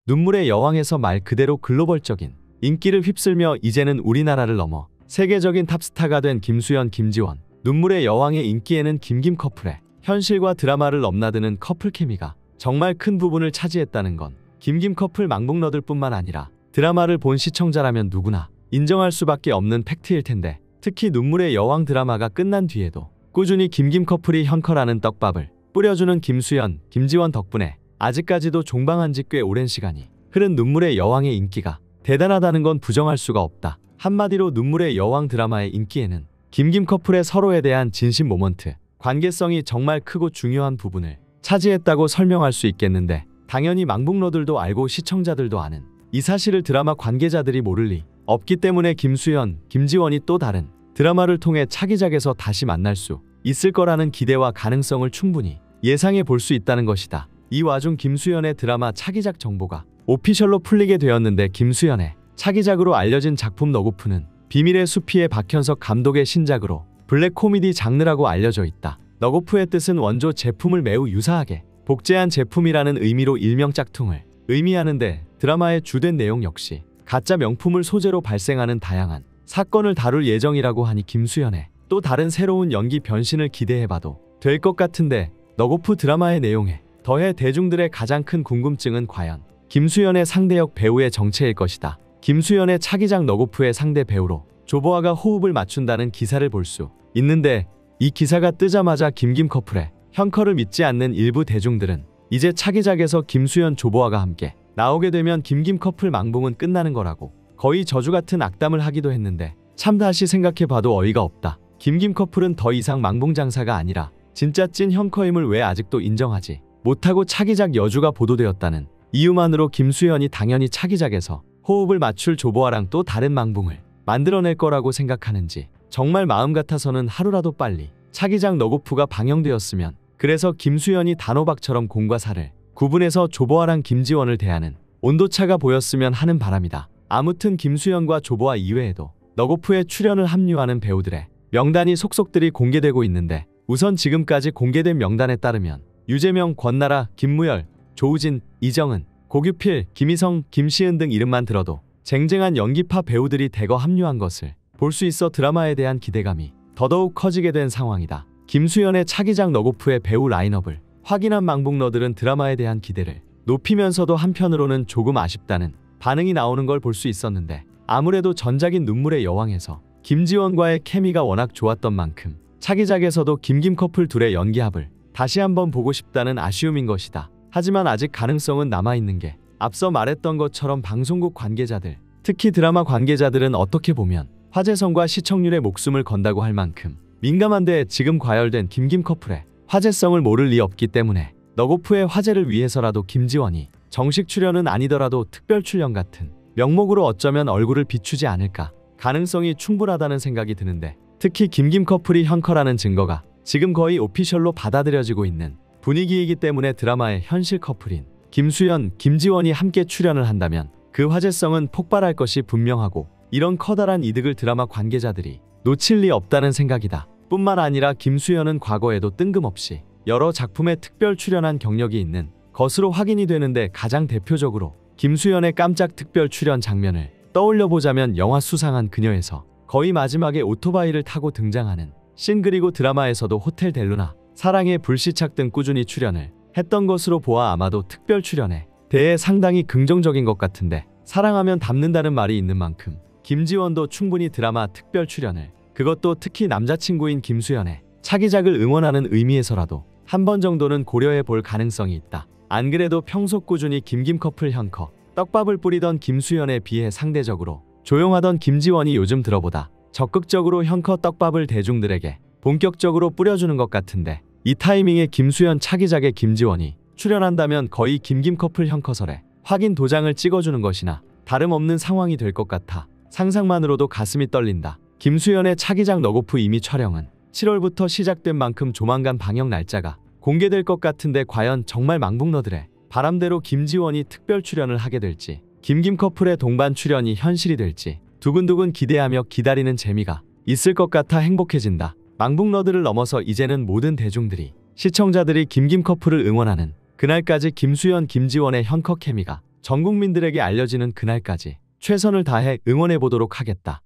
눈물의 여왕에서 말 그대로 글로벌적인 인기를 휩쓸며 이제는 우리나라를 넘어 세계적인 탑스타가 된 김수현, 김지원. 눈물의 여왕의 인기에는 김김 커플의 현실과 드라마를 넘나드는 커플 케미가 정말 큰 부분을 차지했다는 건 김김 커플 망북러들뿐만 아니라 드라마를 본 시청자라면 누구나 인정할 수밖에 없는 팩트일 텐데, 특히 눈물의 여왕 드라마가 끝난 뒤에도 꾸준히 김김 커플이 현커라는 떡밥을 뿌려주는 김수현, 김지원 덕분에 아직까지도 종방한 지 꽤 오랜 시간이 흐른 눈물의 여왕의 인기가 대단하다는 건 부정할 수가 없다. 한마디로 눈물의 여왕 드라마의 인기에는 김김 커플의 서로에 대한 진심 모먼트, 관계성이 정말 크고 중요한 부분을 차지했다고 설명할 수 있겠는데, 당연히 망북러들도 알고 시청자들도 아는 이 사실을 드라마 관계자들이 모를 리 없기 때문에 김수현, 김지원이 또 다른 드라마를 통해 차기작에서 다시 만날 수 있을 거라는 기대와 가능성을 충분히 예상해 볼 수 있다는 것이다. 이 와중 김수현의 드라마 차기작 정보가 오피셜로 풀리게 되었는데, 김수현의 차기작으로 알려진 작품 너구프는 비밀의 숲이의 박현석 감독의 신작으로 블랙 코미디 장르라고 알려져 있다. 너구프의 뜻은 원조 제품을 매우 유사하게 복제한 제품이라는 의미로 일명 짝퉁을 의미하는데, 드라마의 주된 내용 역시 가짜 명품을 소재로 발생하는 다양한 사건을 다룰 예정이라고 하니 김수현의 또 다른 새로운 연기 변신을 기대해봐도 될 것 같은데, 너구프 드라마의 내용에 더해 대중들의 가장 큰 궁금증은 과연 김수현의 상대역 배우의 정체일 것이다. 김수현의 차기작 너구프의 상대 배우로 조보아가 호흡을 맞춘다는 기사를 볼 수 있는데, 이 기사가 뜨자마자 김김 커플의 현커를 믿지 않는 일부 대중들은 이제 차기작에서 김수현, 조보아가 함께 나오게 되면 김김 커플 망봉은 끝나는 거라고 거의 저주같은 악담을 하기도 했는데, 참 다시 생각해봐도 어이가 없다. 김김 커플은 더 이상 망봉 장사가 아니라 진짜 찐 현커임을 왜 아직도 인정하지 못하고 차기작 여주가 보도되었다는 이유만으로 김수현이 당연히 차기작에서 호흡을 맞출 조보아랑 또 다른 망봉을 만들어낼 거라고 생각하는지, 정말 마음 같아서는 하루라도 빨리 차기작 너구프가 방영되었으면, 그래서 김수현이 단호박처럼 공과 사를 구분해서 조보아랑 김지원을 대하는 온도차가 보였으면 하는 바람이다. 아무튼 김수현과 조보아 이외에도 너구프에 출연을 합류하는 배우들의 명단이 속속들이 공개되고 있는데, 우선 지금까지 공개된 명단에 따르면 유재명, 권나라, 김무열, 조우진, 이정은, 고규필, 김희성, 김시은 등 이름만 들어도 쟁쟁한 연기파 배우들이 대거 합류한 것을 볼 수 있어 드라마에 대한 기대감이 더더욱 커지게 된 상황이다. 김수현의 차기작 너구프의 배우 라인업을 확인한 망북러들은 드라마에 대한 기대를 높이면서도 한편으로는 조금 아쉽다는 반응이 나오는 걸 볼 수 있었는데, 아무래도 전작인 눈물의 여왕에서 김지원과의 케미가 워낙 좋았던 만큼 차기작에서도 김김 커플 둘의 연기합을 다시 한번 보고 싶다는 아쉬움인 것이다. 하지만 아직 가능성은 남아있는 게, 앞서 말했던 것처럼 방송국 관계자들, 특히 드라마 관계자들은 어떻게 보면 화제성과 시청률에 목숨을 건다고 할 만큼 민감한데, 지금 과열된 김김 커플의 화제성을 모를 리 없기 때문에 너구프의 화제를 위해서라도 김지원이 정식 출연은 아니더라도 특별 출연 같은 명목으로 어쩌면 얼굴을 비추지 않을까 가능성이 충분하다는 생각이 드는데, 특히 김김 커플이 현커라는 증거가 지금 거의 오피셜로 받아들여지고 있는 분위기이기 때문에 드라마의 현실 커플인 김수현, 김지원이 함께 출연을 한다면 그 화제성은 폭발할 것이 분명하고, 이런 커다란 이득을 드라마 관계자들이 놓칠 리 없다는 생각이다. 뿐만 아니라 김수현은 과거에도 뜬금없이 여러 작품에 특별 출연한 경력이 있는 것으로 확인이 되는데, 가장 대표적으로 김수현의 깜짝 특별 출연 장면을 떠올려보자면 영화 수상한 그녀에서 거의 마지막에 오토바이를 타고 등장하는 씬, 그리고 드라마에서도 호텔 델루나, 사랑의 불시착 등 꾸준히 출연을 했던 것으로 보아 아마도 특별 출연에 대해 상당히 긍정적인 것 같은데, 사랑하면 닮는다는 말이 있는 만큼 김지원도 충분히 드라마 특별 출연을, 그것도 특히 남자친구인 김수현의 차기작을 응원하는 의미에서라도 한 번 정도는 고려해 볼 가능성이 있다. 안 그래도 평소 꾸준히 김김 커플 현커 떡밥을 뿌리던 김수현에 비해 상대적으로 조용하던 김지원이 요즘 들어보다 적극적으로 현커 떡밥을 대중들에게 본격적으로 뿌려주는 것 같은데, 이 타이밍에 김수현 차기작에 김지원이 출연한다면 거의 김김 커플 현커설에 확인 도장을 찍어주는 것이나 다름없는 상황이 될 것 같아 상상만으로도 가슴이 떨린다. 김수현의 차기작 너구프 이미 촬영은 7월부터 시작된 만큼 조만간 방영 날짜가 공개될 것 같은데, 과연 정말 망북러들의 바람대로 김지원이 특별 출연을 하게 될지, 김김 커플의 동반 출연이 현실이 될지 두근두근 기대하며 기다리는 재미가 있을 것 같아 행복해진다. 망북러들을 넘어서 이제는 모든 대중들이, 시청자들이 김김 커플을 응원하는 그날까지 김수현, 김지원의 현커 케미가 전 국민들에게 알려지는 그날까지 최선을 다해 응원해 보도록 하겠다.